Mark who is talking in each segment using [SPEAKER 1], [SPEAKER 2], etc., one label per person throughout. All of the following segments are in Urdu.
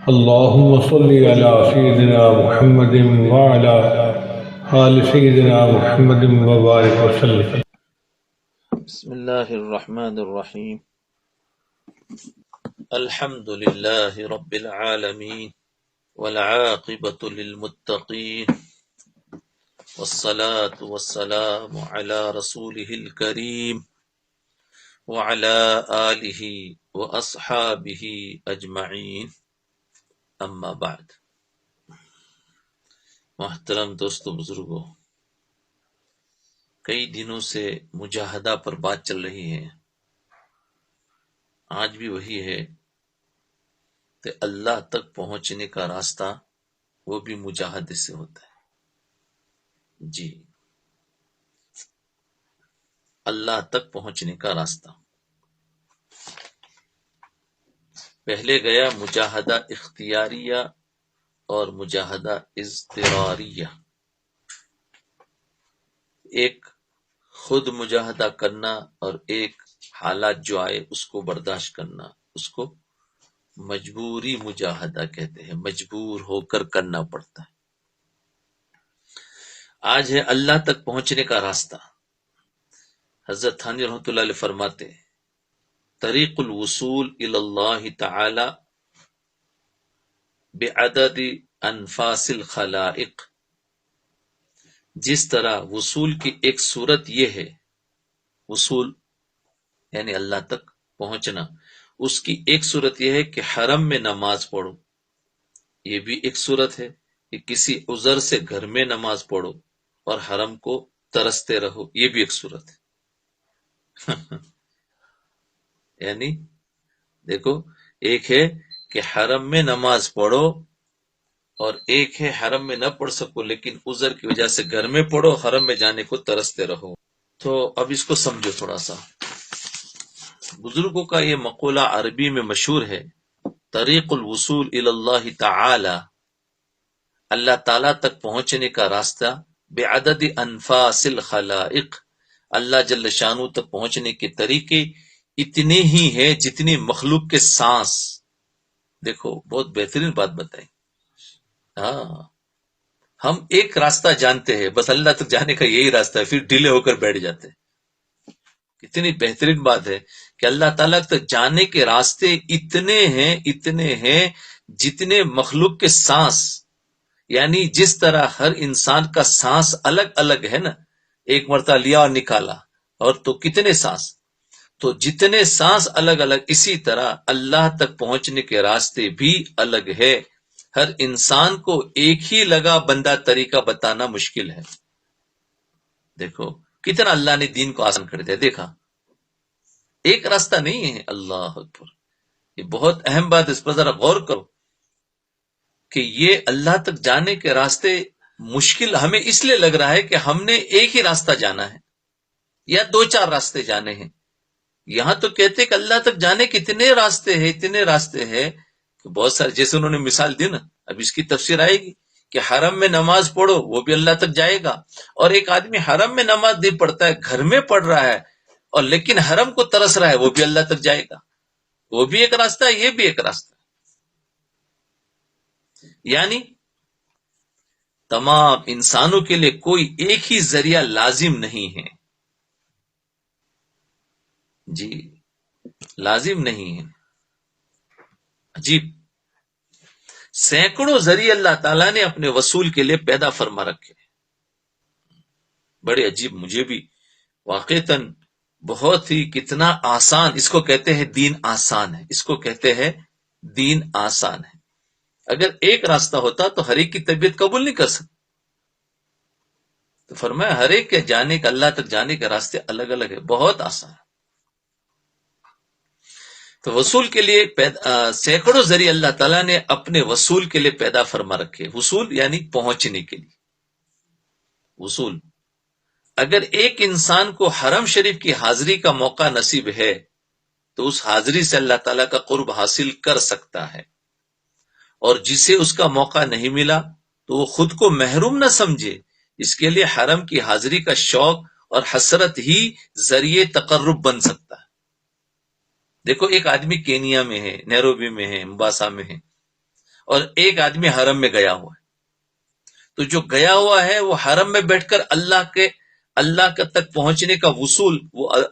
[SPEAKER 1] اللهم صل على سيدنا محمد وعلى آل سيدنا محمد وبارك وسلم.
[SPEAKER 2] بسم الله الرحمن الرحيم. الحمد لله رب العالمين والعاقبة للمتقين والصلاة والسلام على رسوله الكريم وعلى آله وأصحابه أجمعين. اما بعد. محترم دوستو بزرگوں، کئی دنوں سے مجاہدہ پر بات چل رہی ہے. آج بھی وہی ہے کہ اللہ تک پہنچنے کا راستہ وہ بھی مجاہدے سے ہوتا ہے. جی، اللہ تک پہنچنے کا راستہ. پہلے گیا مجاہدہ اختیاریہ اور مجاہدہ اضطراریہ. ایک خود مجاہدہ کرنا اور ایک حالات جو آئے اس کو برداشت کرنا، اس کو مجبوری مجاہدہ کہتے ہیں، مجبور ہو کر کرنا پڑتا ہے. آج ہے اللہ تک پہنچنے کا راستہ. حضرت تھانوی رحمۃ اللہ علیہ فرماتے ہیں طریق الوصول الی اللہ تعالی بعدد انفاس الخلائق. جس طرح وصول کی ایک صورت یہ ہے، وصول یعنی اللہ تک پہنچنا، اس کی ایک صورت یہ ہے کہ حرم میں نماز پڑھو، یہ بھی ایک صورت ہے. کہ کسی عذر سے گھر میں نماز پڑھو اور حرم کو ترستے رہو، یہ بھی ایک صورت ہے. یعنی دیکھو، ایک ہے کہ حرم میں نماز پڑھو اور ایک ہے حرم میں نہ پڑھ سکو لیکن عذر کی وجہ سے گھر میں پڑھو، حرم میں جانے کو ترستے رہو. تو اب اس کو سمجھو تھوڑا سا. بزرگوں کا یہ مقولہ عربی میں مشہور ہے، طریق الوصول الی اللہ تعالی، اللہ تعالی تک پہنچنے کا راستہ، بعدد انفاس الخلائق، اللہ جل شانہ تک پہنچنے کے طریقے اتنے ہی ہیں جتنی مخلوق کے سانس. دیکھو بہت بہترین بات بتائی. ہاں، ہم ایک راستہ جانتے ہیں، بس اللہ تک جانے کا یہی راستہ ہے، پھر ڈیلے ہو کر بیٹھ جاتے ہیں. کتنی بہترین بات ہے کہ اللہ تعالیٰ تک جانے کے راستے اتنے ہیں جتنے مخلوق کے سانس. یعنی جس طرح ہر انسان کا سانس الگ الگ ہے نا، ایک مرتبہ لیا اور نکالا، اور تو کتنے سانس، تو جتنے سانس الگ الگ، اسی طرح اللہ تک پہنچنے کے راستے بھی الگ ہے. ہر انسان کو ایک ہی لگا بندہ طریقہ بتانا مشکل ہے. دیکھو کتنا اللہ نے دین کو آسان کر دیا. دیکھا ایک راستہ نہیں ہے. اللہ اکبر، یہ بہت اہم بات، اس پر ذرا غور کرو کہ یہ اللہ تک جانے کے راستے مشکل ہمیں اس لیے لگ رہا ہے کہ ہم نے ایک ہی راستہ جانا ہے یا دو چار راستے جانے ہیں. یہاں تو کہتے کہ اللہ تک جانے کے اتنے راستے ہیں کہ بہت سارے، جیسے انہوں نے مثال دی نا، اب اس کی تفسیر آئے گی کہ حرم میں نماز پڑھو، وہ بھی اللہ تک جائے گا. اور ایک آدمی حرم میں نماز نہیں پڑھتا ہے، گھر میں پڑھ رہا ہے اور لیکن حرم کو ترس رہا ہے، وہ بھی اللہ تک جائے گا. وہ بھی ایک راستہ ہے، یہ بھی ایک راستہ ہے. یعنی تمام انسانوں کے لیے کوئی ایک ہی ذریعہ لازم نہیں ہے. جی لازم نہیں ہے. عجیب، سینکڑوں ذریعے اللہ تعالیٰ نے اپنے وصول کے لیے پیدا فرما رکھے. بڑے عجیب، مجھے بھی واقعتاً بہت ہی کتنا آسان، اس کو کہتے ہیں دین آسان ہے، اس کو کہتے ہیں دین آسان ہے. اگر ایک راستہ ہوتا تو ہر ایک کی طبیعت قبول نہیں کر سکتی. تو فرمایا ہر ایک کے جانے کا، اللہ تک جانے کے راستے الگ الگ ہے، بہت آسان ہے. تو وصول کے لیے سینکڑوں ذریعے اللہ تعالیٰ نے اپنے وصول کے لیے پیدا فرما رکھے. وصول یعنی پہنچنے کے لیے. وصول، اگر ایک انسان کو حرم شریف کی حاضری کا موقع نصیب ہے تو اس حاضری سے اللہ تعالیٰ کا قرب حاصل کر سکتا ہے، اور جسے اس کا موقع نہیں ملا تو وہ خود کو محروم نہ سمجھے. اس کے لیے حرم کی حاضری کا شوق اور حسرت ہی ذریعے تقرب بن سکتا ہے. دیکھو ایک آدمی کینیا میں ہے، نیروبی میں ہے، مباسا میں ہے، اور ایک آدمی حرم میں گیا ہوا ہے، تو جو گیا ہوا ہے وہ حرم میں بیٹھ کر اللہ کا تک پہنچنے کا وصول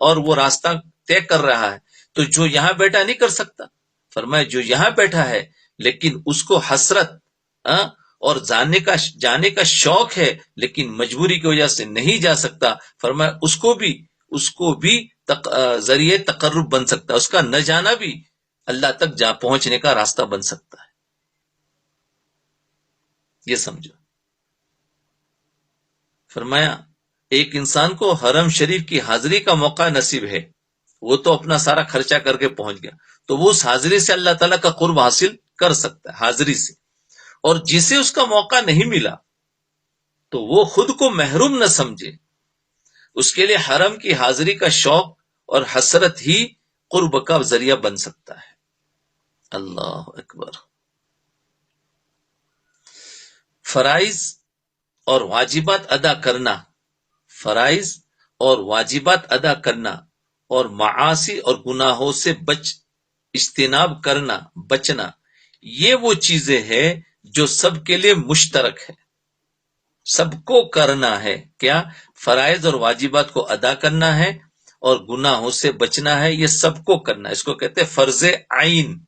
[SPEAKER 2] اور وہ راستہ طے کر رہا ہے، تو جو یہاں بیٹھا نہیں کر سکتا؟ فرمایا جو یہاں بیٹھا ہے لیکن اس کو حسرت اور جانے کا شوق ہے لیکن مجبوری کی وجہ سے نہیں جا سکتا، فرمایا اس کو بھی ذریعے تقرب بن سکتا ہے، اس کا نہ جانا بھی اللہ تک جا پہنچنے کا راستہ بن سکتا ہے۔ یہ سمجھو، فرمایا ایک انسان کو حرم شریف کی حاضری کا موقع نصیب ہے، وہ تو اپنا سارا خرچہ کر کے پہنچ گیا، تو وہ اس حاضری سے اللہ تعالیٰ کا قرب حاصل کر سکتا ہے حاضری سے، اور جسے اس کا موقع نہیں ملا تو وہ خود کو محروم نہ سمجھے، اس کے لیے حرم کی حاضری کا شوق اور حسرت ہی قرب کا ذریعہ بن سکتا ہے۔ اللہ اکبر۔ فرائض اور واجبات ادا کرنا، فرائض اور واجبات ادا کرنا اور معاصی اور گناہوں سے اجتناب کرنا، بچنا، یہ وہ چیزیں ہیں جو سب کے لیے مشترک ہے، سب کو کرنا ہے۔ کیا؟ فرائض اور واجبات کو ادا کرنا ہے اور گناہوں سے بچنا ہے، یہ سب کو کرنا ہے۔ اس کو کہتے ہیں فرض عین،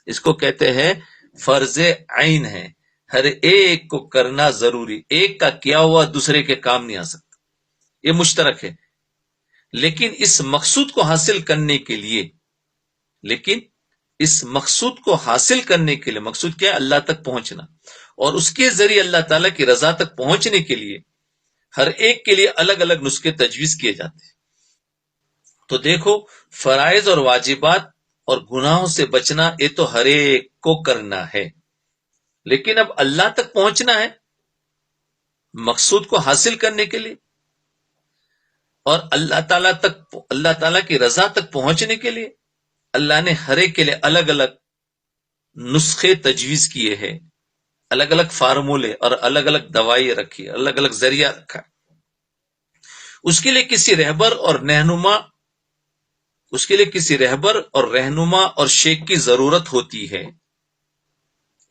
[SPEAKER 2] اس کو کہتے ہیں فرض عین ہے، ہر ایک کو کرنا ضروری، ایک کا کیا ہوا دوسرے کے کام نہیں آ سکتا، یہ مشترک ہے۔ لیکن اس مقصود کو حاصل کرنے کے لیے مقصود کیا ہے؟ اللہ تک پہنچنا، اور اس کے ذریعے اللہ تعالیٰ کی رضا تک پہنچنے کے لیے ہر ایک کے لیے الگ الگ نسخے تجویز کیے جاتے ہیں۔ تو دیکھو، فرائض اور واجبات اور گناہوں سے بچنا یہ تو ہر ایک کو کرنا ہے، لیکن اب اللہ تک پہنچنا ہے مقصود کو حاصل کرنے کے لیے، اور اللہ تعالیٰ کی رضا تک پہنچنے کے لیے اللہ نے ہر ایک کے لیے الگ الگ نسخے تجویز کیے ہیں، الگ الگ فارمولے اور الگ الگ دوائیں رکھی، الگ الگ ذریعہ رکھا۔ اس کے لیے کسی رہبر اور رہنما اور شیخ کی ضرورت ہوتی ہے،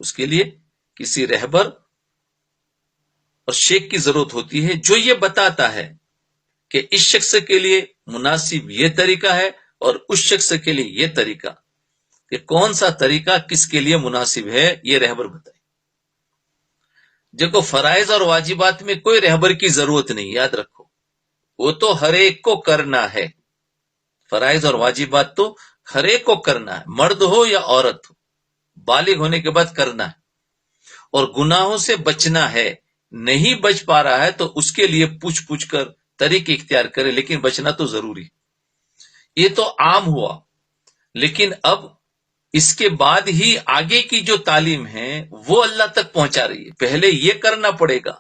[SPEAKER 2] اس کے لیے کسی رہبر اور شیخ کی ضرورت ہوتی ہے جو یہ بتاتا ہے کہ اس شخص کے لیے مناسب یہ طریقہ ہے اور اس شخص کے لیے یہ طریقہ، کہ کون سا طریقہ کس کے لیے مناسب ہے، یہ رہبر بتائے۔ دیکھو، فرائض اور واجبات میں کوئی رہبر کی ضرورت نہیں، یاد رکھو، وہ تو ہر ایک کو کرنا ہے، فرائض اور واجبات تو ہر ایک کو کرنا ہے، مرد ہو یا عورت ہو، بالغ ہونے کے بعد کرنا ہے، اور گناہوں سے بچنا ہے۔ نہیں بچ پا رہا ہے تو اس کے لیے پوچھ کر طریقے اختیار کرے، لیکن بچنا تو ضروری۔ یہ تو عام ہوا، لیکن اب اس کے بعد ہی آگے کی جو تعلیم ہے وہ اللہ تک پہنچا رہی ہے، پہلے یہ کرنا پڑے گا۔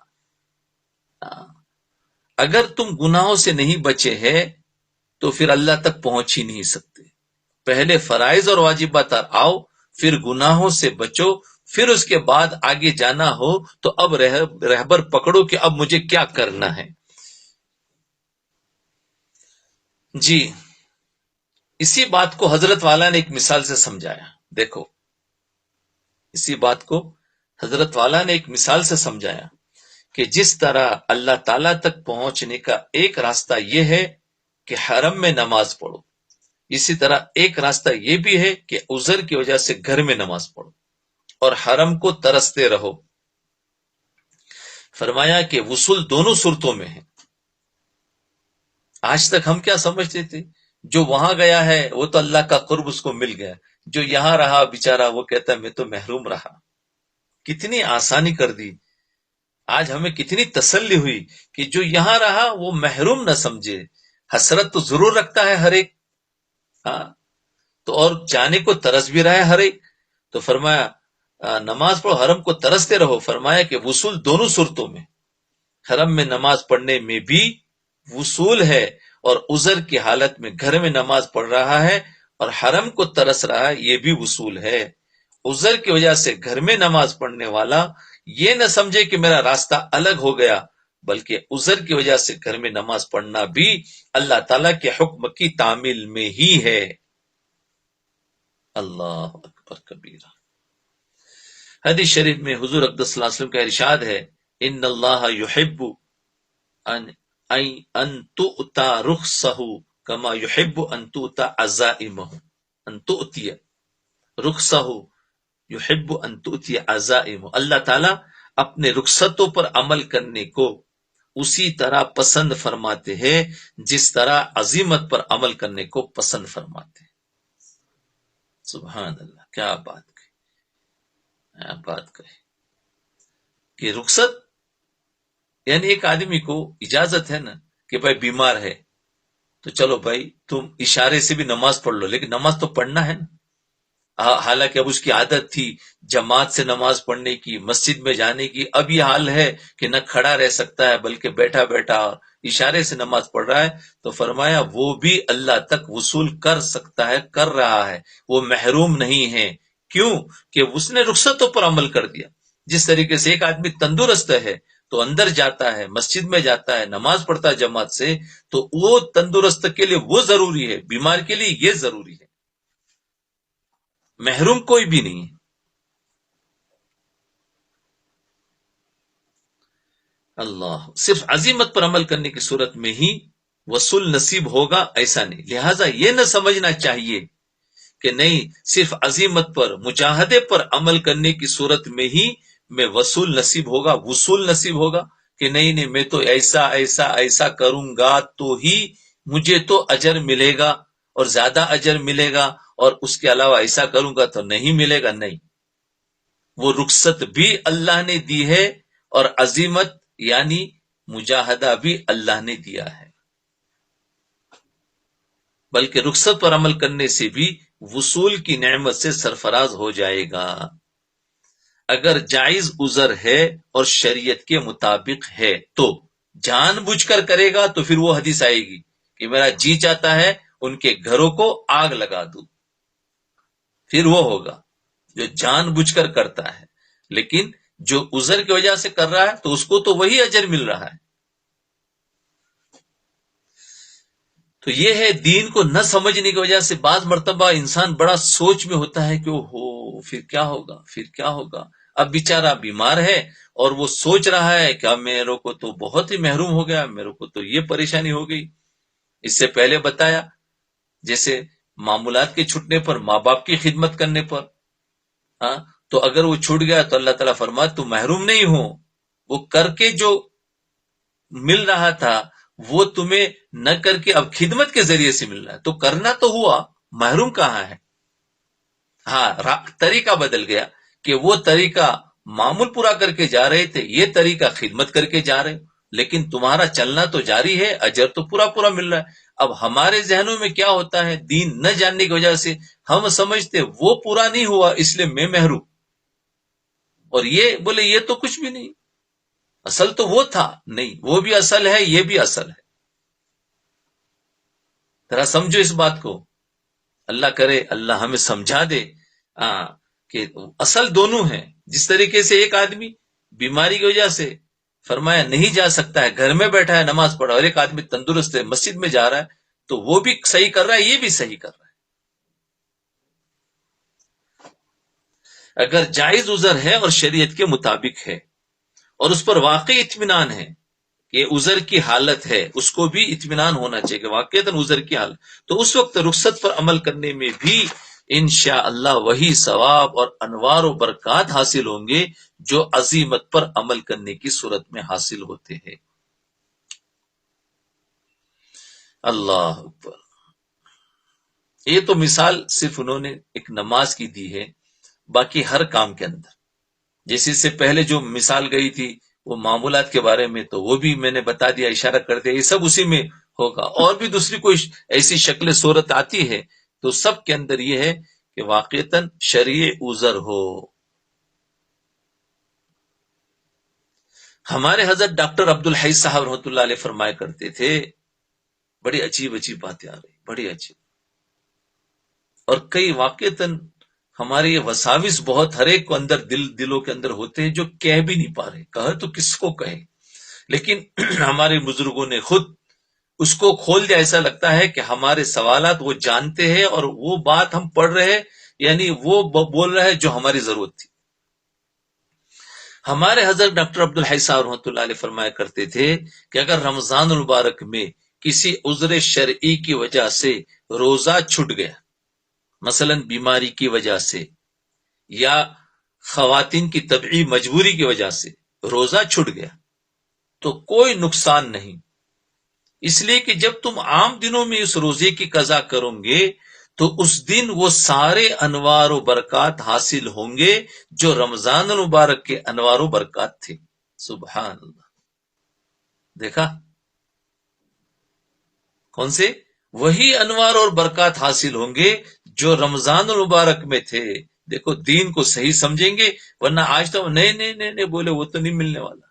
[SPEAKER 2] اگر تم گناہوں سے نہیں بچے ہیں تو پھر اللہ تک پہنچ ہی نہیں سکتے۔ پہلے فرائض اور واجبات آؤ، پھر گناہوں سے بچو، پھر اس کے بعد آگے جانا ہو تو اب رہبر پکڑو کہ اب مجھے کیا کرنا ہے۔ جی، اسی بات کو حضرت والا نے ایک مثال سے سمجھایا۔ دیکھو، اسی بات کو حضرت والا نے ایک مثال سے سمجھایا کہ جس طرح اللہ تعالیٰ تک پہنچنے کا ایک راستہ یہ ہے کہ حرم میں نماز پڑھو، اسی طرح ایک راستہ یہ بھی ہے کہ عذر کی وجہ سے گھر میں نماز پڑھو اور حرم کو ترستے رہو۔ فرمایا کہ وصول دونوں صورتوں میں ہے۔ آج تک ہم کیا سمجھتے تھے؟ جو وہاں گیا ہے وہ تو اللہ کا قرب اس کو مل گیا، جو یہاں رہا بیچارہ وہ کہتا ہے میں تو محروم رہا۔ کتنی آسانی کر دی، آج ہمیں کتنی تسلی ہوئی کہ جو یہاں رہا وہ محروم نہ سمجھے۔ حسرت تو ضرور رکھتا ہے ہر ایک، تو اور جانے کو ترس بھی رہا ہے ہر ایک، تو فرمایا نماز پڑھو، حرم کو ترستے رہو۔ فرمایا کہ وصول دونوں صورتوں میں، حرم میں نماز پڑھنے میں بھی وصول ہے، اور عذر کی حالت میں گھر میں نماز پڑھ رہا ہے اور حرم کو ترس رہا ہے، یہ بھی وصول ہے۔ عذر کی وجہ سے گھر میں نماز پڑھنے والا یہ نہ سمجھے کہ میرا راستہ الگ ہو گیا، بلکہ عذر کی وجہ سے گھر میں نماز پڑھنا بھی اللہ تعالیٰ کے حکم کی تعمیل میں ہی ہے۔ اللہ اکبر کبیرہ۔ حدیث شریف میں حضور اقدس صلی اللہ علیہ وسلم کا ارشاد ہے، ان اللہ یحب ان تؤتی رخصہ کما یحب ان تؤتی عزائمہ، ان تؤتی رخصہ یحب ان تؤتی عزائمہ، اللہ تعالیٰ اپنے رخصتوں پر عمل کرنے کو اسی طرح پسند فرماتے ہیں جس طرح عزیمت پر عمل کرنے کو پسند فرماتے ہیں۔ سبحان اللہ، کیا بات کہی، کیا بات کہی کہ رخصت یعنی ایک آدمی کو اجازت ہے نا کہ بھائی بیمار ہے تو چلو بھائی تم اشارے سے بھی نماز پڑھ لو، لیکن نماز تو پڑھنا ہے نا۔ حالانکہ اب اس کی عادت تھی جماعت سے نماز پڑھنے کی، مسجد میں جانے کی، اب یہ حال ہے کہ نہ کھڑا رہ سکتا ہے بلکہ بیٹھا بیٹھا اشارے سے نماز پڑھ رہا ہے، تو فرمایا وہ بھی اللہ تک وصول کر سکتا ہے، کر رہا ہے، وہ محروم نہیں ہے۔ کیوں کہ اس نے رخصتوں پر عمل کر دیا۔ جس طریقے سے ایک آدمی تندرست ہے تو اندر جاتا ہے، مسجد میں جاتا ہے، نماز پڑھتا ہے جماعت سے، تو وہ تندرست کے لیے وہ ضروری ہے، بیمار کے لیے یہ ضروری ہے، محروم کوئی بھی نہیں ہے۔ اللہ، صرف عزیمت پر عمل کرنے کی صورت میں ہی وصول نصیب ہوگا ایسا نہیں۔ لہٰذا یہ نہ سمجھنا چاہیے کہ نہیں صرف عزیمت پر، مجاہدے پر عمل کرنے کی صورت میں ہی میں وصول نصیب ہوگا، وصول نصیب ہوگا، کہ نہیں نہیں میں تو ایسا ایسا ایسا کروں گا تو ہی مجھے تو اجر ملے گا اور زیادہ اجر ملے گا، اور اس کے علاوہ ایسا کروں گا تو نہیں ملے گا۔ نہیں، وہ رخصت بھی اللہ نے دی ہے اور عزیمت یعنی مجاہدہ بھی اللہ نے دیا ہے، بلکہ رخصت پر عمل کرنے سے بھی وصول کی نعمت سے سرفراز ہو جائے گا۔ اگر جائز عذر ہے اور شریعت کے مطابق ہے تو جان بوجھ کر کرے گا تو پھر وہ حدیث آئے گی کہ میرا جی چاہتا ہے ان کے گھروں کو آگ لگا دوں، پھر وہ ہوگا جو جان بوجھ کر کرتا ہے۔ لیکن جو عذر کی وجہ سے کر رہا ہے تو اس کو تو وہی اجر مل رہا ہے۔ تو یہ ہے دین کو نہ سمجھنے کی وجہ سے بعض مرتبہ انسان بڑا سوچ میں ہوتا ہے کہ ہو پھر کیا ہوگا، پھر کیا ہوگا۔ اب بیچارہ بیمار ہے اور وہ سوچ رہا ہے کہ اب میرے کو تو بہت ہی محروم ہو گیا، میرے کو تو یہ پریشانی ہو گئی۔ اس سے پہلے بتایا جیسے معمولات کے چھٹنے پر، ماں باپ کی خدمت کرنے پر، ہاں تو اگر وہ چھوٹ گیا تو اللہ تعالیٰ فرماتا تو محروم نہیں ہو، وہ کر کے جو مل رہا تھا وہ تمہیں نہ کر کے اب خدمت کے ذریعے سے مل رہا ہے، تو کرنا تو ہوا، محروم کہاں ہے۔ ہاں طریقہ بدل گیا کہ وہ طریقہ معمول پورا کر کے جا رہے تھے، یہ طریقہ خدمت کر کے جا رہے، لیکن تمہارا چلنا تو جاری ہے، اجر تو پورا پورا مل رہا ہے۔ اب ہمارے ذہنوں میں کیا ہوتا ہے، دین نہ جاننے کی وجہ سے ہم سمجھتے وہ پورا نہیں ہوا اس لیے میں محروم، اور یہ بولے یہ تو کچھ بھی نہیں، اصل تو وہ تھا، نہیں وہ بھی اصل ہے یہ بھی اصل ہے۔ ذرا سمجھو اس بات کو، اللہ کرے اللہ ہمیں سمجھا دے کہ اصل دونوں ہیں۔ جس طریقے سے ایک آدمی بیماری کی وجہ سے فرمایا نہیں جا سکتا ہے، گھر میں بیٹھا ہے نماز پڑھا، اور ایک آدمی تندرست ہے مسجد میں جا رہا ہے، تو وہ بھی صحیح کر رہا ہے یہ بھی صحیح کر رہا ہے۔ اگر جائز عذر ہے اور شریعت کے مطابق ہے اور اس پر واقعی اطمینان ہے کہ عذر کی حالت ہے، اس کو بھی اطمینان ہونا چاہیے کہ واقعتاً عذر کی حالت، تو اس وقت رخصت پر عمل کرنے میں بھی انشاءاللہ وہی ثواب اور انوار و برکات حاصل ہوں گے جو عزیمت پر عمل کرنے کی صورت میں حاصل ہوتے ہیں۔ اللہ اکبر۔ یہ تو مثال صرف انہوں نے ایک نماز کی دی ہے، باقی ہر کام کے اندر جیسے اس سے پہلے جو مثال گئی تھی وہ معمولات کے بارے میں، تو وہ بھی میں نے بتا دیا، اشارہ کر دیا، یہ سب اسی میں ہوگا۔ اور بھی دوسری کوئی ایسی شکل صورت آتی ہے تو سب کے اندر یہ ہے کہ واقعتاً شرعی عذر ہو۔ ہمارے حضرت ڈاکٹر عبدالحی صاحب رحمۃ اللہ علیہ فرمایا کرتے تھے، بڑی عجیب عجیب باتیں آ رہی، بڑی عجیب، اور کئی واقعتاً ہمارے یہ وساوس بہت ہر ایک کو اندر دلوں کے اندر ہوتے ہیں جو کہہ بھی نہیں پا رہے، کہے تو کس کو کہیں، لیکن ہمارے بزرگوں نے خود اس کو کھول دیا۔ ایسا لگتا ہے کہ ہمارے سوالات وہ جانتے ہیں اور وہ بات ہم پڑھ رہے ہیں، یعنی وہ بول رہے ہیں جو ہماری ضرورت تھی۔ ہمارے حضرت ڈاکٹر عبدالحی صاحب رحمۃ اللہ علیہ فرمایا کرتے تھے کہ اگر رمضان المبارک میں کسی عذر شرعی کی وجہ سے روزہ چھٹ گیا، مثلا بیماری کی وجہ سے یا خواتین کی طبعی مجبوری کی وجہ سے روزہ چھٹ گیا تو کوئی نقصان نہیں، اس لیے کہ جب تم عام دنوں میں اس روزے کی قضا کرو گے تو اس دن وہ سارے انوار و برکات حاصل ہوں گے جو رمضان المبارک کے انوار و برکات تھے۔ سبحان اللہ، دیکھا کون سے؟ وہی انوار اور برکات حاصل ہوں گے جو رمضان المبارک میں تھے۔ دیکھو دین کو صحیح سمجھیں گے، ورنہ آج تو نہیں بولے وہ تو نہیں ملنے والا۔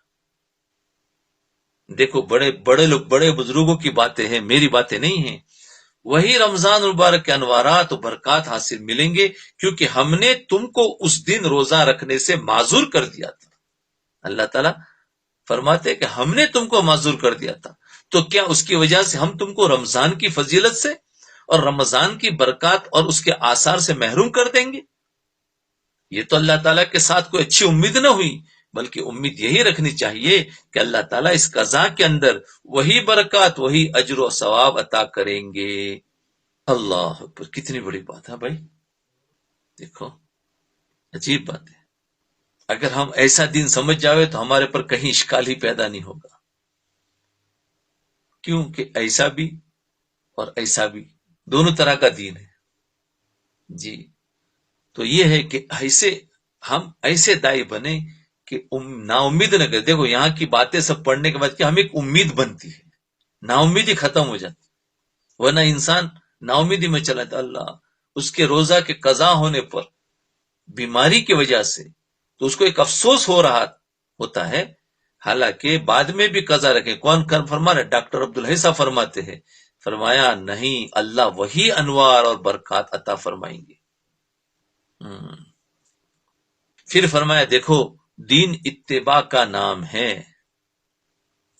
[SPEAKER 2] دیکھو بڑے لوگ، بڑے بزرگوں کی باتیں ہیں، میری باتیں نہیں ہیں۔ وہی رمضان المبارک کے انوارات و برکات حاصل ملیں گے کیونکہ ہم نے تم کو اس دن روزہ رکھنے سے معذور کر دیا تھا۔ اللہ تعالیٰ فرماتے کہ ہم نے تم کو معذور کر دیا تھا، تو کیا اس کی وجہ سے ہم تم کو رمضان کی فضیلت سے اور رمضان کی برکات اور اس کے آثار سے محروم کر دیں گے؟ یہ تو اللہ تعالیٰ کے ساتھ کوئی اچھی امید نہ ہوئی، بلکہ امید یہی رکھنی چاہیے کہ اللہ تعالیٰ اس قضا کے اندر وہی برکات، وہی اجر و ثواب عطا کریں گے۔ اللہ اکبر، کتنی بڑی بات ہے بھائی، دیکھو عجیب بات ہے۔ اگر ہم ایسا دن سمجھ جاوے تو ہمارے پر کہیں اشکال ہی پیدا نہیں ہوگا، کیونکہ ایسا بھی اور ایسا بھی دونوں طرح کا دین ہے جی۔ تو یہ ہے کہ ہم ایسے دائی بنے کہ نا امید نہ کرے۔ دیکھو یہاں کی باتیں سب پڑھنے کے بعد کہ ہمیں ایک امید بنتی ہے، نا امیدی ختم ہو جاتی، ورنہ انسان نا امیدی میں چلا جاتا۔ اللہ اس کے روزہ کے قضا ہونے پر بیماری کی وجہ سے تو اس کو ایک افسوس ہو رہا ہوتا ہے، حالانکہ بعد میں بھی قضا رکھے۔ کون فرما رہے؟ ڈاکٹر عبدالحی صاحب فرماتے ہیں، فرمایا نہیں، اللہ وہی انوار اور برکات عطا فرمائیں گے۔ پھر فرمایا دیکھو دین اتباع کا نام ہے،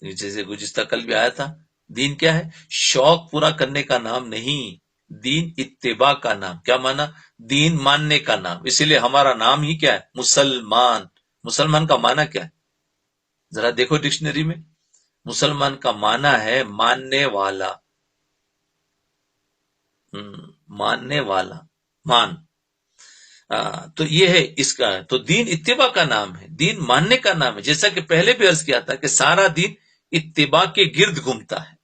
[SPEAKER 2] جیسے گزشتہ کل بھی آیا تھا، دین کیا ہے؟ شوق پورا کرنے کا نام نہیں، دین اتباع کا نام۔ کیا مانا؟ دین ماننے کا نام۔ اسی لیے ہمارا نام ہی کیا ہے؟ مسلمان۔ مسلمان کا معنی کیا ہے؟ ذرا دیکھو ڈکشنری میں، مسلمان کا معنی ہے ماننے والا، ماننے والا، مان۔ تو یہ ہے اس کا، تو دین اتباع کا نام ہے، دین ماننے کا نام ہے۔ جیسا کہ پہلے بھی عرض کیا تھا کہ سارا دین اتباع کے گرد گھومتا ہے،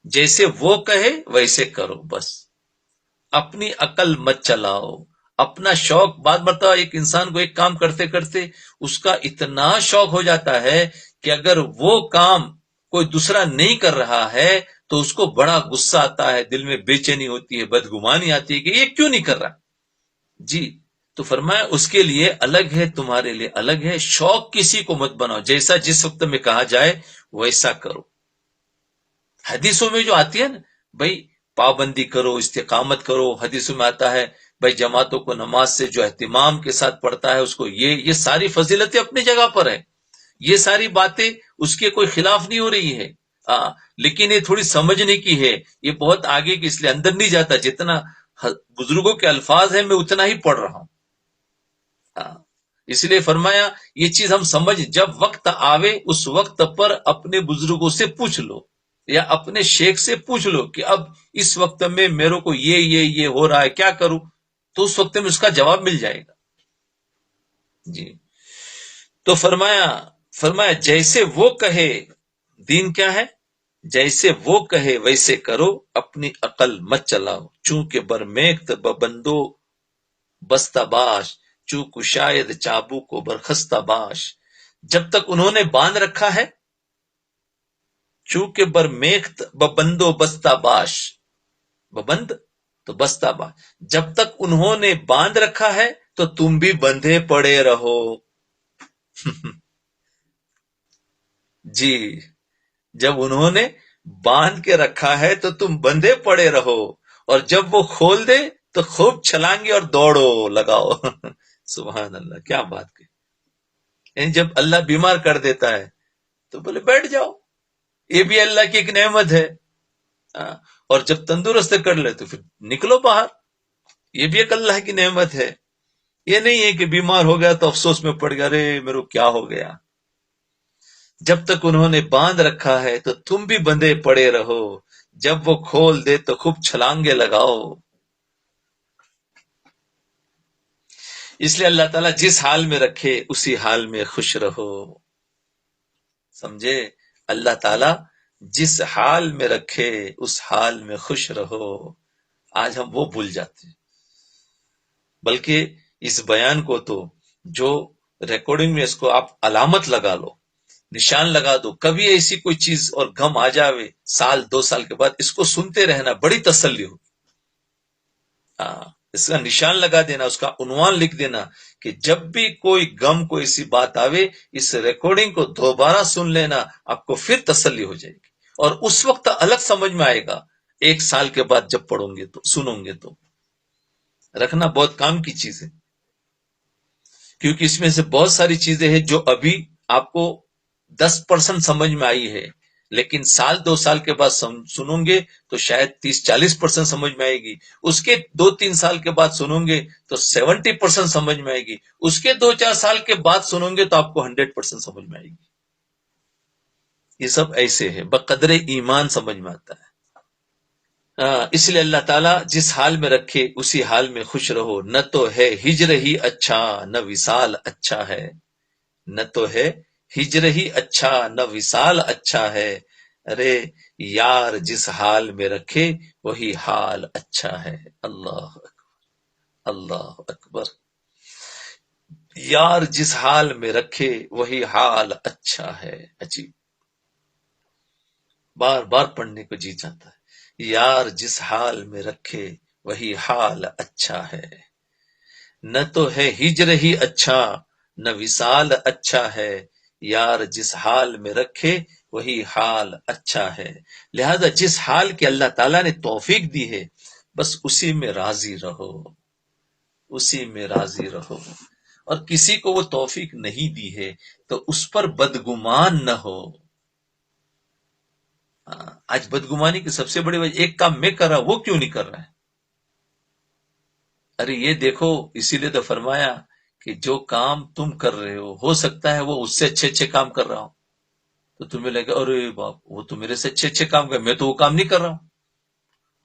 [SPEAKER 2] جیسے وہ کہے ویسے کرو، بس اپنی عقل مت چلاؤ، اپنا شوق۔ بات بتاؤ، ایک انسان کو ایک کام کرتے کرتے اس کا اتنا شوق ہو جاتا ہے کہ اگر وہ کام کوئی دوسرا نہیں کر رہا ہے تو اس کو بڑا غصہ آتا ہے، دل میں بے چینی ہوتی ہے، بدگمانی آتی ہے کہ یہ کیوں نہیں کر رہا جی۔ تو فرمایا اس کے لیے الگ ہے، تمہارے لیے الگ ہے۔ شوق کسی کو مت بناؤ، جیسا جس وقت میں کہا جائے ویسا کرو۔ حدیثوں میں جو آتی ہے نا بھائی پابندی کرو، استقامت کرو، حدیثوں میں آتا ہے بھائی جماعتوں کو نماز سے جو اہتمام کے ساتھ پڑھتا ہے اس کو یہ ساری فضیلتیں اپنی جگہ پر ہیں، یہ ساری باتیں اس کے کوئی خلاف نہیں ہو رہی ہے، لیکن یہ تھوڑی سمجھنے کی ہے، یہ بہت آگے کی، اس لیے اندر نہیں جاتا۔ جتنا بزرگوں کے الفاظ ہیں میں اتنا ہی پڑھ رہا ہوں، اس لیے فرمایا یہ چیز ہم سمجھ، جب وقت آوے اس وقت پر اپنے بزرگوں سے پوچھ لو یا اپنے شیخ سے پوچھ لو کہ اب اس وقت میں میرے کو یہ ہو رہا ہے، کیا کروں؟ تو اس وقت میں اس کا جواب مل جائے گا جی۔ تو فرمایا جیسے وہ کہے، دین کیا ہے؟ جیسے وہ کہے ویسے کرو، اپنی عقل مت چلاؤ، چونکہ برمیخت ببندو بستہ باش، چونکہ شاید چابو کو برخستہ باش۔ جب تک انہوں نے باندھ رکھا ہے، چونکہ برمیخت ببندو بستہ باش، ببند تو بستہ باش، جب تک انہوں نے باندھ رکھا ہے تو تم بھی بندھے پڑے رہو جی۔ جب انہوں نے باندھ کے رکھا ہے تو تم بندھے پڑے رہو، اور جب وہ کھول دے تو خوب چھلانگے اور دوڑو لگاؤ سبحان اللہ، کیا بات کی۔ یعنی جب اللہ بیمار کر دیتا ہے تو بولے بیٹھ جاؤ، یہ بھی اللہ کی ایک نعمت ہے، اور جب تندرست کر لے تو پھر نکلو باہر، یہ بھی ایک اللہ کی نعمت ہے۔ یہ نہیں ہے کہ بیمار ہو گیا تو افسوس میں پڑ گیا، ارے میرے کو کیا ہو گیا۔ جب تک انہوں نے باندھ رکھا ہے تو تم بھی بندھے پڑے رہو، جب وہ کھول دے تو خوب چھلانگے لگاؤ۔ اس لیے اللہ تعالیٰ جس حال میں رکھے اسی حال میں خوش رہو، سمجھے؟ اللہ تعالیٰ جس حال میں رکھے اس حال میں خوش رہو۔ آج ہم وہ بھول جاتے ہیں، بلکہ اس بیان کو تو جو ریکارڈنگ میں اس کو آپ علامت لگا لو، نشان لگا دو، کبھی ایسی کوئی چیز اور غم آ جاوے 1-2 سال کے بعد اس کو سنتے رہنا، بڑی تسلی ہوگی۔ اس کا نشان لگا دینا، اس کا عنوان لکھ دینا کہ جب بھی کوئی غم کو ایسی بات آوے اس ریکارڈنگ کو دوبارہ سن لینا، آپ کو پھر تسلی ہو جائے گی، اور اس وقت الگ سمجھ میں آئے گا 1 سال کے بعد جب پڑھوں گے تو سنوں گے تو۔ رکھنا بہت کام کی چیز ہے، کیونکہ اس میں سے بہت ساری چیزیں ہیں جو ابھی آپ کو 10% سمجھ میں آئی ہے، لیکن 1-2 سال کے بعد سنوں گے تو شاید 30-40% سمجھ میں آئے گی، اس کے 2-3 سال کے بعد سنوں گے تو 70% سمجھ میں آئے گی، اس کے 2-4 سال کے بعد سنوں گے تو آپ کو 100% سمجھ میں آئے گی۔ یہ سب ایسے ہے، بقدر ایمان سمجھ میں آتا ہے۔ اس لیے اللہ تعالیٰ جس حال میں رکھے اسی حال میں خوش رہو، نہ تو ہے ہجر ہی اچھا نہ وصال اچھا ہے، نہ تو ہے ہجر ہی اچھا نہ وصال اچھا ہے، ارے یار جس حال میں رکھے وہی حال اچھا ہے۔ اللہ اکبر، اللہ اکبر۔ یار جس حال میں رکھے وہی حال اچھا ہے، عجیب، بار بار پڑھنے کو جی چاہتا ہے۔ یار جس حال میں رکھے وہی حال اچھا ہے، نہ تو ہے ہجر ہی اچھا نہ وصال اچھا ہے، یار جس حال میں رکھے وہی حال اچھا ہے۔ لہذا جس حال کی اللہ تعالیٰ نے توفیق دی ہے بس اسی میں راضی رہو، اسی میں راضی رہو، اور کسی کو وہ توفیق نہیں دی ہے تو اس پر بدگمان نہ ہو۔ آج بدگمانی کی سب سے بڑی وجہ، ایک کام میں کر رہا وہ کیوں نہیں کر رہا ہے؟ ارے یہ دیکھو، اسی لیے تو فرمایا کہ جو کام تم کر رہے ہو سکتا ہے وہ اس سے اچھے کام کر رہا ہوں، تو تمہیں لگے ارے باپ وہ تو میرے سے اچھے کام کر، میں تو وہ کام نہیں کر رہا ہوں۔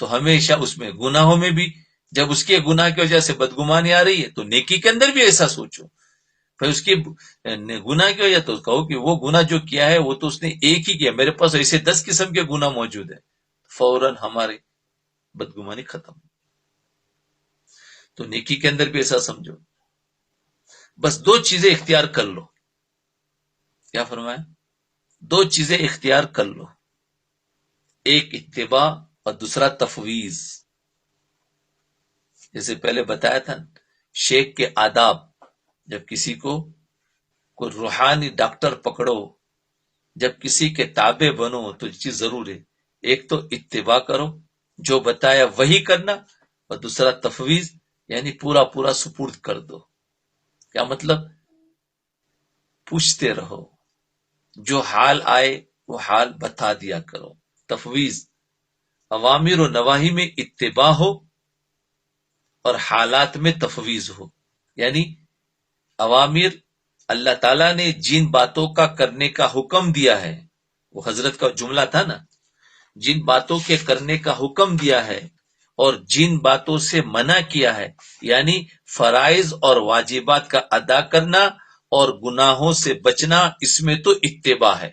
[SPEAKER 2] تو ہمیشہ اس میں گناہوں میں بھی جب اس کے گناہ کی وجہ سے بدگمانی آ رہی ہے تو نیکی کے اندر بھی ایسا سوچو، پھر اس کی گناہ کی وجہ تو کہو کہ وہ گناہ جو کیا ہے وہ تو اس نے ایک ہی کیا، میرے پاس ایسے 10 قسم کے گناہ موجود ہیں، فوراً ہمارے بدگمانی ختم۔ تو نیکی کے اندر بھی ایسا سمجھو، بس 2 چیزیں اختیار کر لو۔ کیا فرمایا؟ 2 چیزیں اختیار کر لو، ایک اتباع اور دوسرا تفویض۔ جیسے پہلے بتایا تھا شیخ کے آداب، جب کسی کو کوئی روحانی ڈاکٹر پکڑو، جب کسی کے تابع بنو تو یہ چیز ضرور ہے، ایک تو اتباع کرو، جو بتایا وہی کرنا، اور دوسرا تفویض یعنی پورا سپرد کر دو۔ کیا مطلب؟ پوچھتے رہو، جو حال آئے وہ حال بتا دیا کرو۔ تفویض، اوامر و نواہی میں اتباع ہو اور حالات میں تفویض ہو، یعنی اوامر اللہ تعالیٰ نے جن باتوں کا کرنے کا حکم دیا ہے، وہ حضرت کا جملہ تھا نا، جن باتوں کے کرنے کا حکم دیا ہے اور جن باتوں سے منع کیا ہے، یعنی فرائض اور واجبات کا ادا کرنا اور گناہوں سے بچنا، اس میں تو اتباع ہے،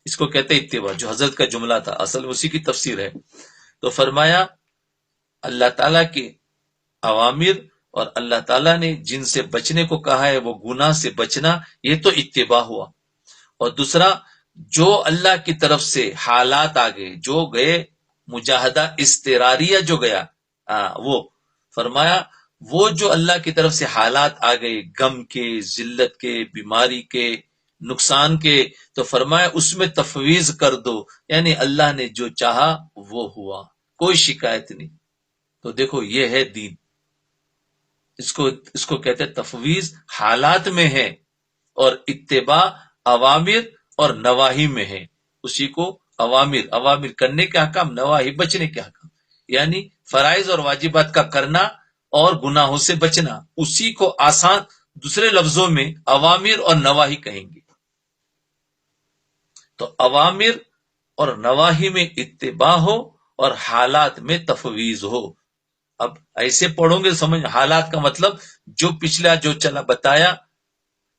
[SPEAKER 2] اس کو کہتے اتباع، جو حضرت کا جملہ تھا اصل میں اسی کی تفسیر ہے۔ تو فرمایا اللہ تعالیٰ کے اوامر اور اللہ تعالیٰ نے جن سے بچنے کو کہا ہے وہ گناہ سے بچنا، یہ تو اتباع ہوا، اور دوسرا جو اللہ کی طرف سے حالات آگئے، جو گئے مجاہدہ استراریہ جو گیا، وہ فرمایا وہ جو اللہ کی طرف سے حالات آ گئے، غم کے، ذلت کے، بیماری کے، نقصان کے، تو فرمایا اس میں تفویض کر دو، یعنی اللہ نے جو چاہا وہ ہوا، کوئی شکایت نہیں۔ تو دیکھو یہ ہے دین، اس کو کہتے ہیں تفویض حالات میں ہے، اور اتباع اوامر اور نواہی میں ہے۔ اسی کو اوامر کرنے کے حکام، نواہی بچنے کے حکام، یعنی فرائض اور واجبات کا کرنا اور گناہوں سے بچنا، اسی کو آسان دوسرے لفظوں میں اوامر اور نواہی کہیں گے۔ تو اوامر اور نواہی میں اتباع ہو اور حالات میں تفویض ہو۔ اب ایسے پڑھو گے سمجھ، حالات کا مطلب جو پچھلا جو چلا بتایا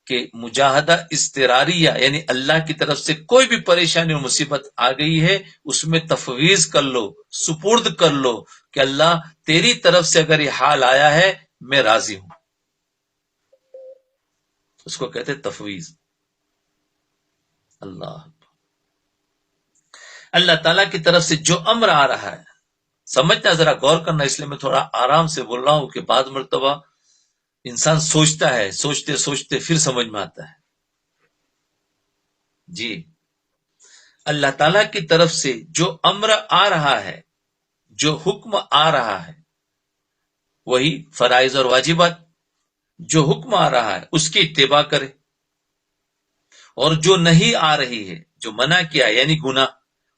[SPEAKER 2] کہ مجاہدہ اضطراریہ یعنی اللہ کی طرف سے کوئی بھی پریشانی اور مصیبت آ گئی ہے، اس میں تفویض کر لو، سپرد کر لو کہ اللہ تیری طرف سے اگر یہ حال آیا ہے میں راضی ہوں، اس کو کہتے تفویض۔ اللہ تعالیٰ کی طرف سے جو امر آ رہا ہے، سمجھنا، ذرا غور کرنا، اس لیے میں تھوڑا آرام سے بول رہا ہوں کہ بعض مرتبہ انسان سوچتا ہے، سوچتے سوچتے پھر سمجھ میں آتا ہے۔ جی، اللہ تعالیٰ کی طرف سے جو امر آ رہا ہے، جو حکم آ رہا ہے، وہی فرائض اور واجبات، جو حکم آ رہا ہے اس کی اتباع کرے، اور جو نہیں آ رہی ہے، جو منع کیا یعنی گناہ،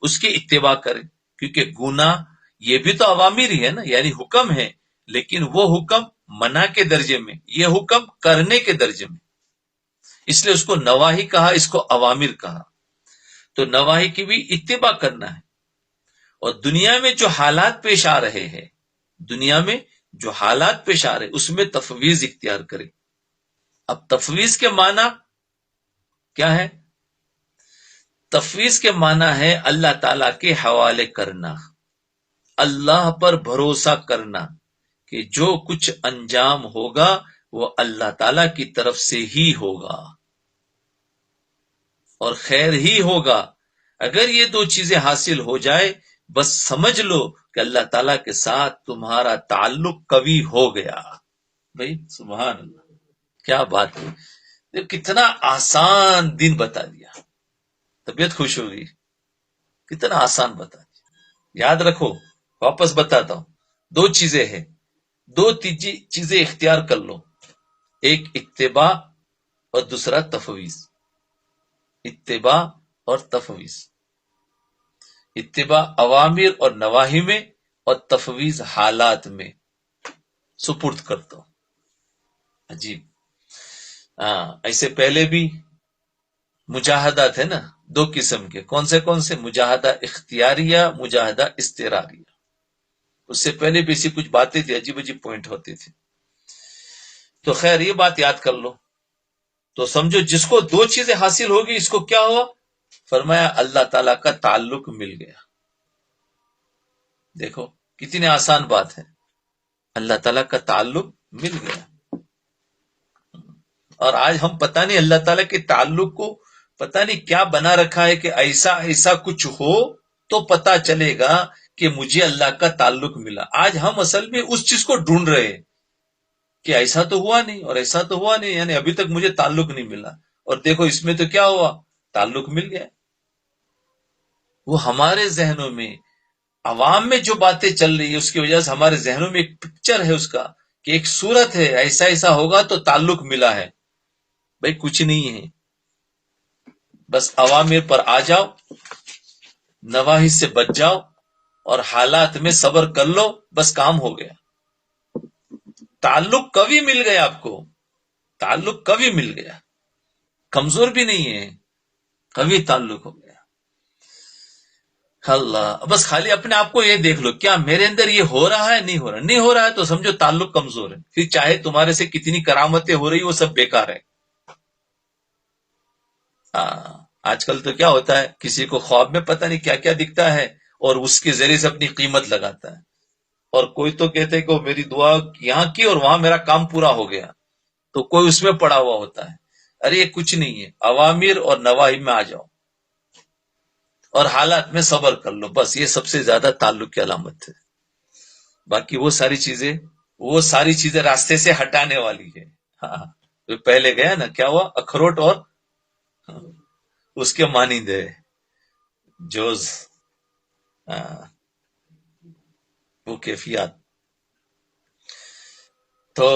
[SPEAKER 2] اس کی اتباع کرے، کیونکہ گناہ یہ بھی تو اوامر ہی ہے نا، یعنی حکم ہے، لیکن وہ حکم منع کے درجے میں، یہ حکم کرنے کے درجے میں، اس لیے اس کو نواہی کہا، اس کو اوامر کہا۔ تو نواہی کی بھی اتباع کرنا ہے، اور دنیا میں جو حالات پیش آ رہے ہیں، دنیا میں جو حالات پیش آ رہے اس میں تفویض اختیار کرے۔ اب تفویض کے معنی کیا ہے؟ تفویض کے معنی ہے اللہ تعالیٰ کے حوالے کرنا، اللہ پر بھروسہ کرنا کہ جو کچھ انجام ہوگا وہ اللہ تعالیٰ کی طرف سے ہی ہوگا اور خیر ہی ہوگا۔ اگر یہ دو چیزیں حاصل ہو جائے، بس سمجھ لو کہ اللہ تعالیٰ کے ساتھ تمہارا تعلق قوی ہو گیا۔ بھائی سبحان اللہ، کیا بات ہے، کتنا آسان دین بتا دیا، طبیعت خوش ہوگی، کتنا آسان بتا دیا۔ یاد رکھو، واپس بتاتا ہوں، دو چیزیں ہیں، دو تیجی چیزیں اختیار کر لو، ایک اتباع اور دوسرا تفویض۔ اتباع اور تفویض، اتباع اوامر اور نواہی میں، اور تفویض حالات میں سپرد کرتا ہوں۔ عجیب، ایسے پہلے بھی مجاہدات ہے نا، دو قسم کے، کون سے؟ مجاہدہ اختیاریہ، مجاہدہ اضطراریہ۔ اس سے پہلے بھی اسی کچھ باتیں تھی، عجیب عجیب پوائنٹ ہوتے تھے۔ تو خیر یہ بات یاد کر لو، تو سمجھو جس کو دو چیزیں حاصل ہوگی اس کو کیا ہوا؟ فرمایا اللہ تعالیٰ کا تعلق مل گیا۔ دیکھو کتنی آسان بات ہے، اللہ تعالیٰ کا تعلق مل گیا۔ اور آج ہم پتہ نہیں اللہ تعالیٰ کے تعلق کو پتہ نہیں کیا بنا رکھا ہے کہ ایسا کچھ ہو تو پتہ چلے گا کہ مجھے اللہ کا تعلق ملا۔ آج ہم اصل میں اس چیز کو ڈھونڈ رہے ہیں کہ ایسا تو ہوا نہیں اور ایسا تو ہوا نہیں، یعنی ابھی تک مجھے تعلق نہیں ملا، اور دیکھو اس میں تو کیا ہوا، تعلق مل گیا۔ وہ ہمارے ذہنوں میں، عوام میں جو باتیں چل رہی ہے اس کی وجہ سے ہمارے ذہنوں میں ایک پکچر ہے اس کا کہ ایک صورت ہے، ایسا ہوگا تو تعلق ملا ہے۔ بھائی کچھ نہیں ہے، بس اوامر پر آ جاؤ، نواہی سے بچ جاؤ، اور حالات میں صبر کر لو، بس کام ہو گیا۔ تعلق قوی مل گیا، آپ کو تعلق قوی مل گیا، کمزور بھی نہیں ہے، قوی تعلق ہو گیا۔ اللہ، بس خالی اپنے آپ کو یہ دیکھ لو، کیا میرے اندر یہ ہو رہا ہے؟ نہیں ہو رہا، نہیں ہو رہا ہے تو سمجھو تعلق کمزور ہے، پھر چاہے تمہارے سے کتنی کرامتیں ہو رہی وہ سب بیکار ہے۔ آج کل تو کیا ہوتا ہے، کسی کو خواب میں پتہ نہیں کیا کیا دکھتا ہے اور اس کے ذریعے سے اپنی قیمت لگاتا ہے، اور کوئی تو کہتے کہ میری دعا یہاں کی اور وہاں میرا کام پورا ہو گیا، تو کوئی اس میں پڑا ہوا ہوتا ہے۔ ارے یہ کچھ نہیں ہے، اوامر اور نواہی میں آ جاؤ اور حالات میں صبر کر لو، بس یہ سب سے زیادہ تعلق کی علامت ہے۔ باقی وہ ساری چیزیں راستے سے ہٹانے والی ہے۔ جو پہلے گیا نا، کیا ہوا، اخروٹ اور اس کے مانند ہے جوز، وہ کیفیات۔ تو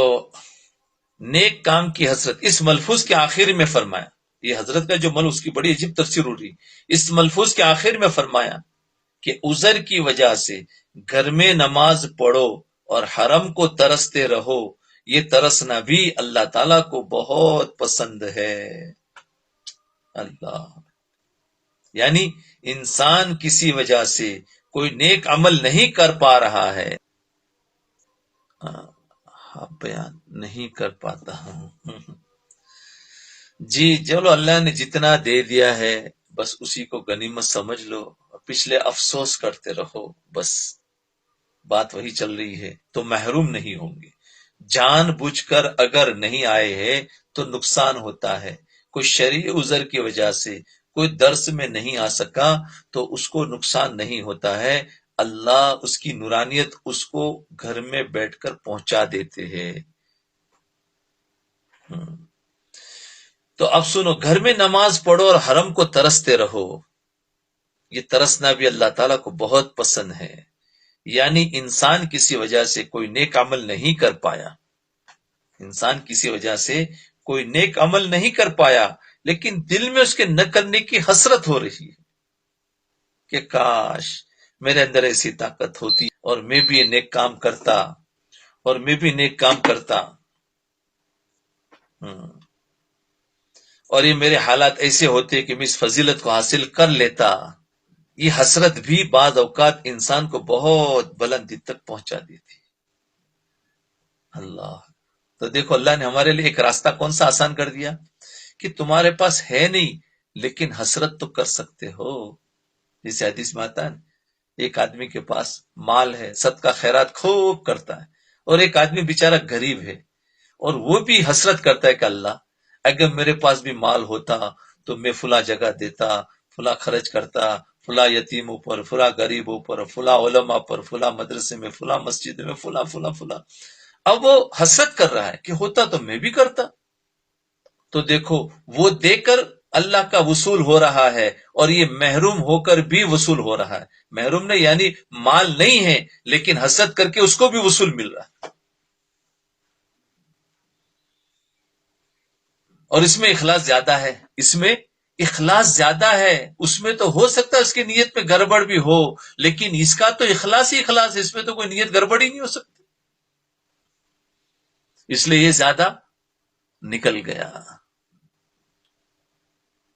[SPEAKER 2] نیک کام کی حسرت، اس ملفوظ کے آخر میں فرمایا، یہ حضرت کا جو اس کی بڑی عجیب تفسیر ہو رہی، اس ملفوظ کے آخر میں فرمایا کہ عذر کی وجہ سے گھر میں نماز پڑھو اور حرم کو ترستے رہو، یہ ترسنا بھی اللہ تعالیٰ کو بہت پسند ہے۔ اللہ، یعنی انسان کسی وجہ سے کوئی نیک عمل نہیں کر پا رہا ہے، بیان نہیں کر پاتا ہوں، جی چلو اللہ نے جتنا دے دیا ہے بس اسی کو غنیمت سمجھ لو، پچھلے افسوس کرتے رہو، بس بات وہی چل رہی ہے، تو محروم نہیں ہوں گے۔ جان بوجھ کر اگر نہیں آئے ہیں تو نقصان ہوتا ہے، کوئی شرعی عذر کی وجہ سے کوئی درس میں نہیں آ سکا تو اس کو نقصان نہیں ہوتا ہے، اللہ اس کی نورانیت اس کو گھر میں بیٹھ کر پہنچا دیتے ہیں۔ تو اب سنو، گھر میں نماز پڑھو اور حرم کو ترستے رہو، یہ ترسنا بھی اللہ تعالیٰ کو بہت پسند ہے۔ یعنی انسان کسی وجہ سے کوئی نیک عمل نہیں کر پایا، انسان کسی وجہ سے کوئی نیک عمل نہیں کر پایا، لیکن دل میں اس کے نہ کرنے کی حسرت ہو رہی ہے کہ کاش میرے اندر ایسی طاقت ہوتی اور میں بھی یہ نیک کام کرتا، اور میں بھی نیک کام کرتا، اور یہ میرے حالات ایسے ہوتے کہ میں اس فضیلت کو حاصل کر لیتا۔ یہ حسرت بھی بعض اوقات انسان کو بہت بلندی تک پہنچا دیتی۔ اللہ، تو دیکھو اللہ نے ہمارے لیے ایک راستہ کون سا آسان کر دیا کہ تمہارے پاس ہے نہیں لیکن حسرت تو کر سکتے ہو۔ جیسے حدیث میں آتا ہے، ایک آدمی کے پاس مال ہے، صدقہ خیرات خوب کرتا ہے، اور ایک آدمی بیچارہ غریب ہے، اور وہ بھی حسرت کرتا ہے کہ اللہ اگر میرے پاس بھی مال ہوتا تو میں فلاں جگہ دیتا، فلاں خرچ کرتا، فلاں یتیموں پر، فلاں غریبوں پر، فلاں علماء پر، فلاں مدرسے میں، فلاں مسجد میں، فلاں فلاں فلاں۔ اب وہ حسرت کر رہا ہے کہ ہوتا تو میں بھی کرتا۔ تو دیکھو وہ دے کر اللہ کا وصول ہو رہا ہے، اور یہ محروم ہو کر بھی وصول ہو رہا ہے۔ محروم نہیں یعنی مال نہیں ہے لیکن حسرت کر کے اس کو بھی وصول مل رہا ہے، اور اس میں اخلاص زیادہ ہے، اس میں اخلاص زیادہ ہے۔ اس میں تو ہو سکتا ہے اس کی نیت میں گڑبڑ بھی ہو، لیکن اس کا تو اخلاص ہی اخلاص ہے، اس میں تو کوئی نیت گڑبڑ ہی نہیں ہو سکتی، اس لیے یہ زیادہ نکل گیا۔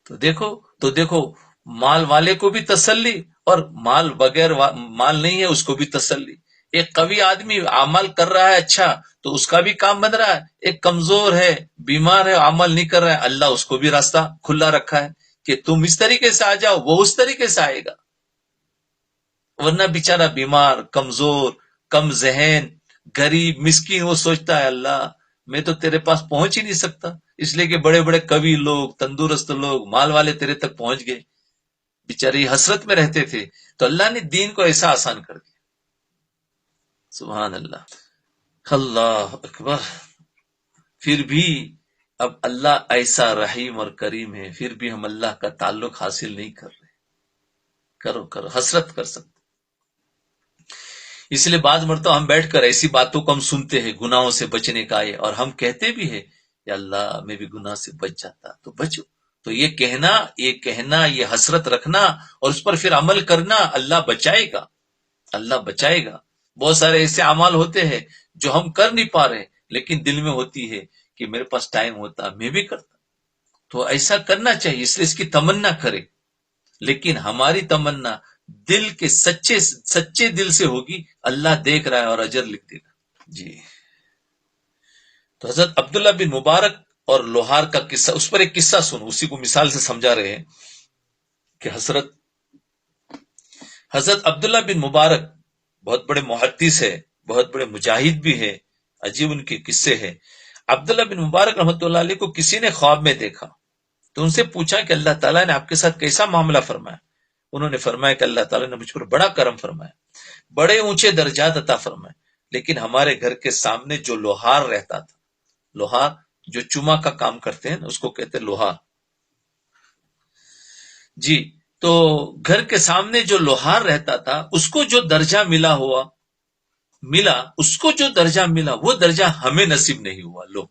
[SPEAKER 2] تو دیکھو مال والے کو بھی تسلی، اور مال بغیر مال نہیں ہے اس کو بھی تسلی۔ ایک قوی آدمی عمل کر رہا ہے اچھا تو اس کا بھی کام بن رہا ہے، ایک کمزور ہے، بیمار ہے، عمل نہیں کر رہا ہے، اللہ اس کو بھی راستہ کھلا رکھا ہے کہ تم اس طریقے سے آ جاؤ، وہ اس طریقے سے آئے گا۔ ورنہ بیچارہ بیمار، کمزور، کم ذہن، غریب، مسکین، وہ سوچتا ہے اللہ میں تو تیرے پاس پہنچ ہی نہیں سکتا، اس لیے کہ بڑے بڑے قوی لوگ، تندرست لوگ، مال والے تیرے تک پہنچ گئے، بیچارے حسرت میں رہتے تھے، تو اللہ نے دین کو ایسا آسان کر دیا۔ سبحان اللہ، اللہ اکبر۔ پھر بھی اب اللہ ایسا رحیم اور کریم ہے، پھر بھی ہم اللہ کا تعلق حاصل نہیں کر رہے۔ کرو حسرت کر سکتے، اس لیے بعض مرتبہ ہم بیٹھ کر ایسی باتوں کو ہم سنتے ہیں گناہوں سے بچنے کا ہے، اور ہم کہتے بھی ہیں یا اللہ میں بھی گناہ سے بچ جاتا تو بچو۔ تو یہ کہنا یہ حسرت رکھنا اور اس پر پھر عمل کرنا، اللہ بچائے گا، اللہ بچائے گا۔ بہت سارے ایسے اعمال ہوتے ہیں جو ہم کر نہیں پا رہے لیکن دل میں ہوتی ہے کہ میرے پاس ٹائم ہوتا میں بھی کرتا، تو ایسا کرنا چاہیے، اس لیے اس کی تمنا کرے، لیکن ہماری تمنا دل کے سچے دل سے ہوگی، اللہ دیکھ رہا ہے اور اجر لکھ دے گا۔ جی، تو حضرت عبداللہ بن مبارک اور لوہار کا قصہ، اس پر ایک قصہ سنو، اسی کو مثال سے سمجھا رہے ہیں کہ حضرت عبداللہ بن مبارک بہت بڑے محدث ہے، بہت بڑے مجاہد بھی ہے، عجیب ان کے قصے ہیں۔ عبداللہ بن مبارک رحمۃ اللہ علیہ کو کسی نے خواب میں دیکھا تو ان سے پوچھا کہ اللہ تعالیٰ نے آپ کے ساتھ کیسا معاملہ فرمایا؟ انہوں نے فرمایا کہ اللہ تعالیٰ نے مجھ پر بڑا کرم فرمایا، بڑے اونچے درجات عطا فرمائے، لیکن ہمارے گھر کے سامنے جو لوہار رہتا تھا، لوہار جو چما کا کام کرتے ہیں اس کو کہتے ہیں لوہار، جی، تو گھر کے سامنے جو لوہار رہتا تھا اس کو جو درجہ ملا اس کو جو درجہ ملا وہ درجہ ہمیں نصیب نہیں ہوا۔ لو،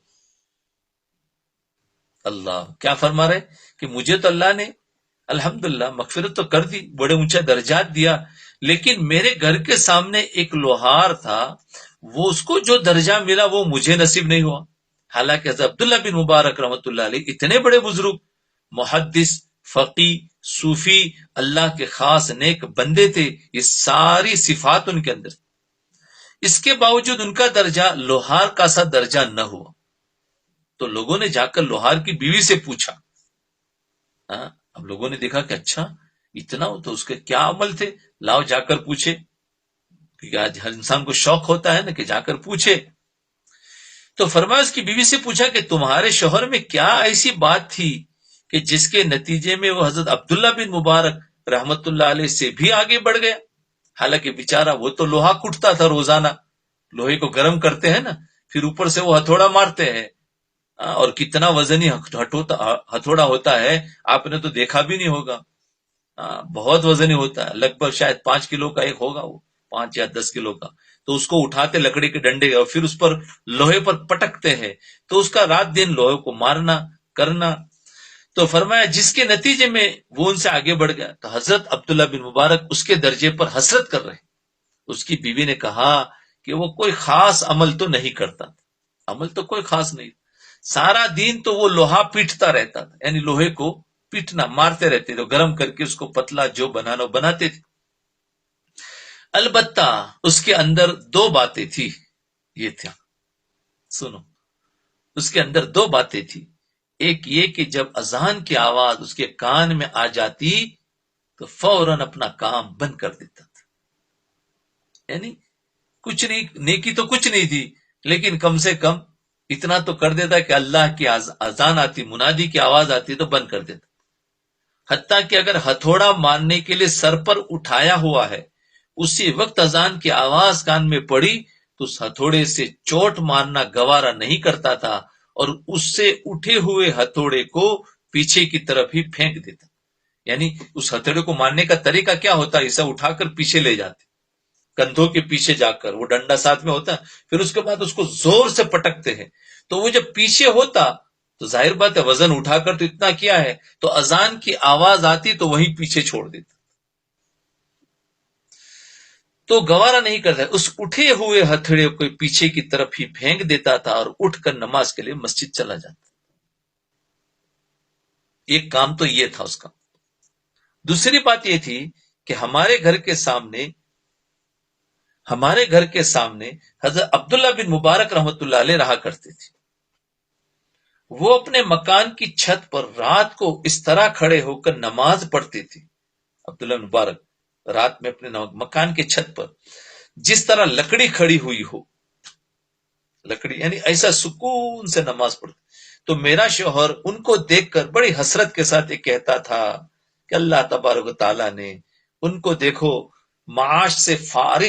[SPEAKER 2] اللہ کیا فرما رہے کہ مجھے تو اللہ نے الحمدللہ مغفرت تو کر دی، بڑے اونچا درجات دیا، لیکن میرے گھر کے سامنے ایک لوہار تھا، وہ اس کو جو درجہ ملا وہ مجھے نصیب نہیں ہوا. حالانکہ حضرت عبداللہ بن مبارک رحمۃ اللہ علیہ اتنے بڑے بزرگ، محدث، فقی، صوفی، اللہ کے خاص نیک بندے تھے، یہ ساری صفات ان کے اندر. اس کے باوجود ان کا درجہ لوہار کا سا درجہ نہ ہوا. تو لوگوں نے جا کر لوہار کی بیوی سے پوچھا. اب لوگوں نے دیکھا کہ اچھا اتنا ہو تو اس کے کیا عمل تھے، لاؤ جا کر پوچھے. کیونکہ آج ہر انسان کو شوق ہوتا ہے نا کہ جا کر پوچھے. تو فرمایا اس کی بیوی سے پوچھا کہ تمہارے شوہر میں کیا ایسی بات تھی کہ جس کے نتیجے میں وہ حضرت عبداللہ بن مبارک رحمت اللہ علیہ سے بھی آگے بڑھ گیا. حالانکہ بیچارہ وہ تو لوہا کٹتا تھا روزانہ، لوہے کو گرم کرتے ہیں نا، پھر اوپر سے وہ ہتھوڑا مارتے ہیں، اور کتنا وزنی ہتھوڑا ہوتا ہے آپ نے تو دیکھا بھی نہیں ہوگا. بہت وزنی ہوتا ہے، لگ بھگ شاید 5 کلو کا ایک ہوگا، وہ 5 یا 10 کلو کا. تو اس کو اٹھاتے لکڑی کے ڈنڈے اور پھر اس پر لوہے پر پٹکتے ہیں، تو اس کا رات دن لوہے کو مارنا کرنا. تو فرمایا جس کے نتیجے میں وہ ان سے آگے بڑھ گیا. تو حضرت عبداللہ بن مبارک اس کے درجے پر حسرت کر رہے. اس کی بیوی نے کہا کہ وہ کوئی خاص عمل تو نہیں کرتا، عمل تو کوئی خاص نہیں، سارا دن تو وہ لوہا پیٹتا رہتا تھا، یعنی لوہے کو پیٹنا مارتے رہتے تھے، گرم کر کے اس کو پتلا جو بنانا بناتے تھے. البتہ اس کے اندر 2 باتیں تھی. یہ تھا، سنو، اس کے اندر 2 باتیں تھی. ایک یہ کہ جب اذان کی آواز اس کے کان میں آ جاتی تو فوراً اپنا کام بند کر دیتا تھا. یعنی کچھ نہیں، نیکی تو کچھ نہیں تھی، لیکن کم سے کم اتنا تو کر دیتا کہ اللہ کی اذان آتی، منادی کی آواز آتی تو بند کر دیتا. حتیٰ کہ اگر ہتھوڑا مارنے کے لیے سر پر اٹھایا ہوا ہے، اسی وقت اذان کی آواز کان میں پڑی تو اس ہتھوڑے سے چوٹ مارنا گوارا نہیں کرتا تھا، اور اس سے اٹھے ہوئے ہتھوڑے کو پیچھے کی طرف ہی پھینک دیتا. یعنی اس ہتھوڑے کو مارنے کا طریقہ کیا ہوتا ہے، اسے اٹھا کر پیچھے لے جاتے، کندھوں کے پیچھے جا کر، وہ ڈنڈا ساتھ میں ہوتا، پھر اس کے بعد اس کو زور سے پٹکتے ہیں. تو وہ جب پیچھے ہوتا تو ظاہر بات ہے وزن اٹھا کر تو اتنا کیا ہے، تو اذان کی آواز آتی تو وہیں پیچھے چھوڑ دیتا. تو گوارا نہیں کرتا، اس اٹھے ہوئے ہتھوڑے کو پیچھے کی طرف ہی پھینک دیتا تھا اور اٹھ کر نماز کے لیے مسجد چلا جاتا. ایک کام تو یہ تھا اس کا. دوسری بات یہ تھی کہ ہمارے گھر کے سامنے حضرت عبداللہ بن مبارک رحمت اللہ علیہ رہا کرتے تھے. وہ اپنے مکان کی چھت پر رات کو اس طرح کھڑے ہو کر نماز پڑھتے تھے. عبداللہ بن مبارک رات میں اپنے مکان کے چھت پر جس طرح لکڑی کھڑی ہوئی ہو، لکڑی یعنی ایسا سکون سے نماز پڑھتے. تو میرا شوہر ان کو دیکھ کر بڑی حسرت کے ساتھ یہ کہتا تھا کہ اللہ تبارک و تعالیٰ نے ان کو دیکھو معاش سے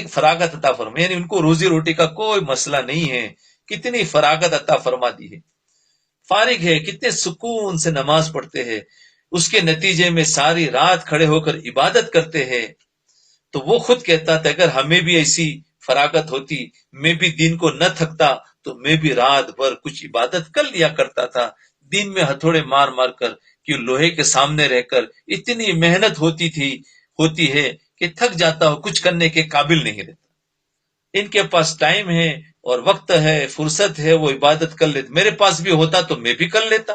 [SPEAKER 2] فراغت عطا فرما، یعنی ان کو روزی روٹی کا کوئی مسئلہ نہیں ہے، کتنی فراغت عطا فرما دی ہے، فارغ ہے، کتنے سکون سے نماز پڑھتے ہیں، اس کے نتیجے میں ساری رات کھڑے ہو کر عبادت کرتے ہیں. تو وہ خود کہتا تھا اگر ہمیں بھی ایسی فراغت ہوتی، میں بھی دن کو نہ تھکتا تو میں بھی رات بھر کچھ عبادت کر لیا کرتا تھا. دن میں ہتھوڑے مار مار کر کہ لوہے کے سامنے رہ کر اتنی محنت ہوتی ہے کہ تھک جاتا ہو، کچھ کرنے کے قابل نہیں رہتا. ان کے پاس ٹائم ہے اور وقت ہے، فرصت ہے، وہ عبادت کر لیتے. میرے پاس بھی ہوتا تو میں بھی کر لیتا،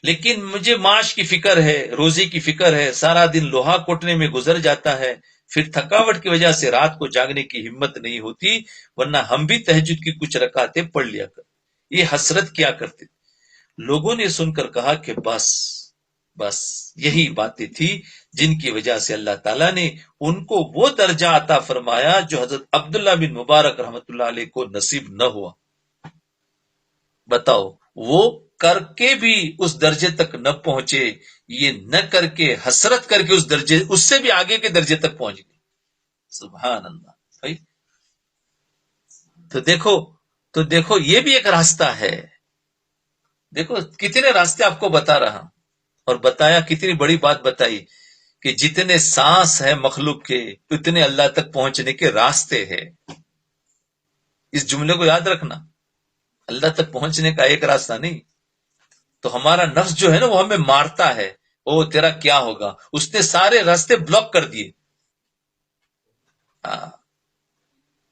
[SPEAKER 2] لیکن مجھے معاش کی فکر ہے، روزی کی فکر ہے، سارا دن لوہا کوٹنے میں گزر جاتا ہے، پھر تھکاوٹ کی وجہ سے رات کو جاگنے کی ہمت نہیں ہوتی، ورنہ ہم بھی تہجد کی کچھ رکعتیں پڑھ لیا کر. یہ حسرت کیا کرتے. لوگوں نے سن کر کہا کہ بس یہی باتیں تھی جن کی وجہ سے اللہ تعالیٰ نے ان کو وہ درجہ عطا فرمایا جو حضرت عبداللہ بن مبارک رحمت اللہ علیہ کو نصیب نہ ہوا. بتاؤ، وہ کر کے بھی اس درجے تک نہ پہنچے، یہ نہ کر کے حسرت کر کے اس سے بھی آگے کے درجے تک پہنچ گئے. سبحان اللہ بھائی. تو دیکھو یہ بھی ایک راستہ ہے. دیکھو کتنے راستے آپ کو بتا رہا ہوں، اور بتایا کتنی بڑی بات بتائی کہ جتنے سانس ہے مخلوق کے اتنے اللہ تک پہنچنے کے راستے ہیں. اس جملے کو یاد رکھنا، اللہ تک پہنچنے کا ایک راستہ نہیں. تو ہمارا نفس جو ہے نا وہ ہمیں مارتا ہے، او تیرا کیا ہوگا، اس نے سارے راستے بلاک کر دیے.